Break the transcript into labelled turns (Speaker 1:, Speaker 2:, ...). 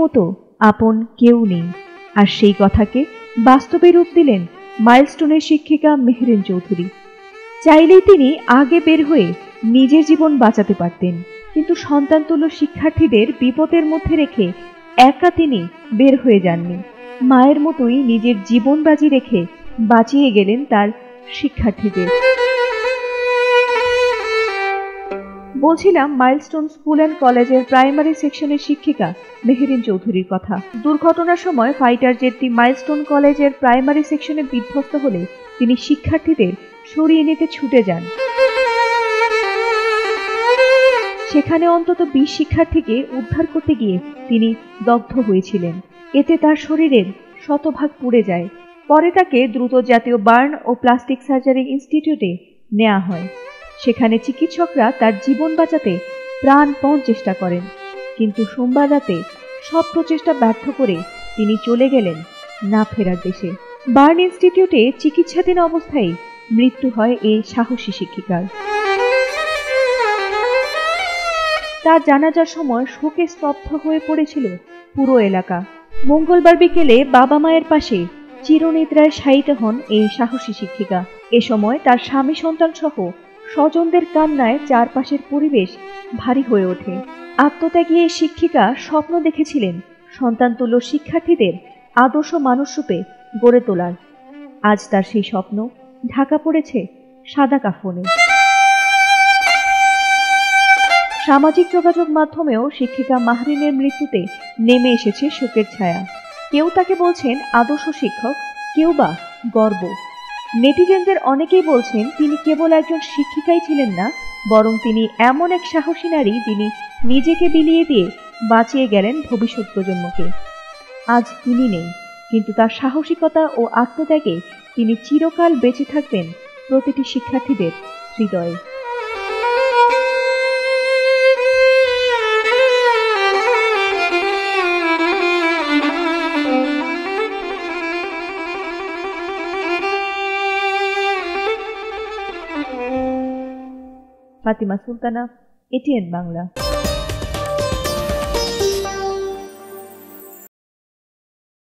Speaker 1: মতো আপন কেউ নেই। আর সেই কথাকে বাস্তবে রূপ দিলেন মাইলস্টোনের শিক্ষিকা মেহেরিন চৌধুরী। চাইলেই তিনি আগে বের হয়ে নিজের জীবন বাঁচাতে পারতেন, কিন্তু সন্তানতুল্য শিক্ষার্থীদের বিপদের মধ্যে রেখে একা তিনি বের হয়ে যাননি। মায়ের মতোই নিজের জীবন বাজি রেখে বাঁচিয়ে গেলেন তার শিক্ষার্থীদের। বলছিলাম মাইলস্টোন স্কুল অ্যান্ড কলেজের প্রাইমারি সেকশনের শিক্ষিকা মেহেরিন চৌধুরীর কথা। দুর্ঘটনার সময় ফাইটার জেটটি মাইলস্টোন কলেজের প্রাইমারি সেকশনে বিধ্বস্ত হলে তিনি শিক্ষার্থীদের সরিয়ে নিতে ছুটে যান। সেখানে অন্তত 20 শিক্ষার্থীকে উদ্ধার করতে গিয়ে তিনি দগ্ধ হয়েছিলেন। এতে তার শরীরের শতভাগ পুড়ে যায়। পরে তাকে দ্রুত জাতীয় বার্ন ও প্লাস্টিক সার্জারি ইনস্টিটিউটে নেওয়া হয়। সেখানে চিকিৎসকরা তার জীবন বাঁচাতে প্রাণপণ চেষ্টা করেন, কিন্তু সোমবার রাতে সব প্রচেষ্টা ব্যর্থ করে তিনি চলে গেলেন না ফেরার দেশে। বার্ন ইনস্টিটিউটে চিকিৎসাধীন অবস্থায় মৃত্যু হয় এই সাহসী শিক্ষিকার। তার জানাজার সময় শোকে স্তব্ধ হয়ে পড়েছিল পুরো এলাকা। মঙ্গলবার বিকেলে বাবা মায়ের পাশে চিরনিদ্রায় শায়িত হন এই সাহসী শিক্ষিকা। এ সময় তার স্বামী সন্তান সহ স্বজনদের কান্নায় চারপাশের পরিবেশ ভারী হয়ে ওঠে। আত্মত্যাগী এই শিক্ষিকা স্বপ্ন দেখেছিলেন সন্তানতুল্য শিক্ষার্থীদের আদর্শ মানুষরূপে গড়ে তোলার। আজ তার সেই স্বপ্ন ঢাকা পড়েছে সাদা কাফনে। সামাজিক যোগাযোগ মাধ্যমেও শিক্ষিকা মাহরিনের মৃত্যুতে নেমে এসেছে শোকের ছায়া। কেউ তাকে বলছেন আদর্শ শিক্ষক, কেউ বা গর্ব। নেটিজেনদের অনেকেই বলছেন তিনি কেবল একজন শিক্ষিকাই ছিলেন না, বরং তিনি এমন এক সাহসী নারী যিনি নিজেকে বিলিয়ে দিয়ে বাঁচিয়ে গেলেন ভবিষ্যৎ প্রজন্মকে। আজ তিনি নেই, কিন্তু তার সাহসিকতা ও আত্মত্যাগে তিনি চিরকাল বেঁচে থাকবেন প্রতিটি শিক্ষার্থীদের হৃদয়ে। ফাতিমা সুলতানা, এটিএন বাংলা।